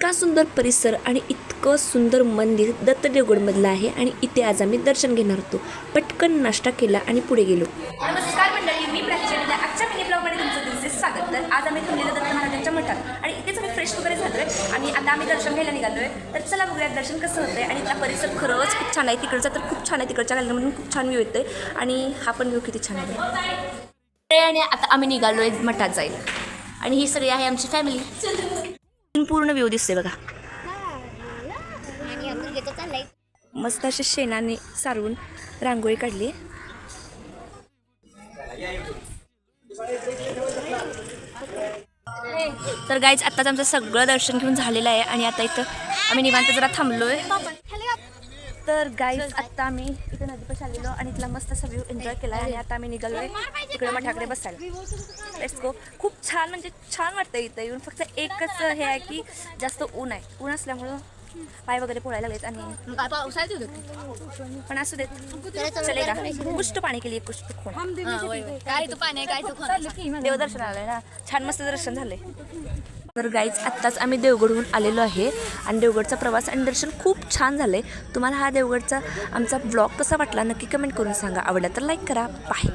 इतका सुंदर परिसर आणि इतकं सुंदर मंदिर दत्त देवगडमधलं आहे आणि इथे आज आम्ही दर्शन घेणार होतो. पटकन नाश्ता केला आणि पुढे गेलो. नमस्कार मंडळी, मी प्राची. आजच्या मिनी ब्लॉगमध्ये तुमचं दिवसे स्वागत. तर आज आम्ही थांबलेलो दत्त महाराजांच्या मठात आणि इथेच आम्ही फ्रेश वगैरे झालोय आणि आता आम्ही दर्शन घ्यायला निघालोय. तर चला बघूयात दर्शन कसं होतंय. आणि इथला परिसर खरंच खूप छान आहे. तिकडचा तर खूप छान आहे, तिकडच्या गल्लीमधून खूप छान व्ह्यू येतोय आणि हा पण व्ह्यू किती छान आहे. आणि आता आम्ही निघालोय मठात जाईल आणि ही सगळी आहे आमची फॅमिली. पूर्ण व्ह्यू दिसते बघा. मस्त अशा शेणाने सारवून रांगोळी काढली. तर गाईज आत्ताच आमचं सगळं दर्शन घेऊन झालेलं आहे आणि आता इथं आम्ही निवांत जरा थांबलोय. तर गाईज आत्ता आम्ही इथे नदीपाशी आलेलो आणि इथला मस्त असा व्ह्यू एन्जॉय केला आणि आता आम्ही निघालोय तिकडे मठाकडे बसायला. Let's go. खूप छान, म्हणजे छान वाटतं इथं येऊन. फक्त एकच हे आहे की जास्त ऊन आहे. ऊन असल्यामुळं पाय वगैरे पोळायला लागलेत आणि पण असू देत, चलेगा. कुष्ट पाणी केली, कुष्ट खूण. देवदर्शन आलंय ना, छान मस्त दर्शन झालंय. तर गाईज आत्ताच आम्ही देवगडहून आलेलो आहे आणि देवगडचा प्रवास आणि दर्शन खूप छान झालंय. तुम्हाला हा देवगडचा आमचा ब्लॉग कसा वाटला नक्की कमेंट करून सांगा. आवडला तर लाईक करा. बाय.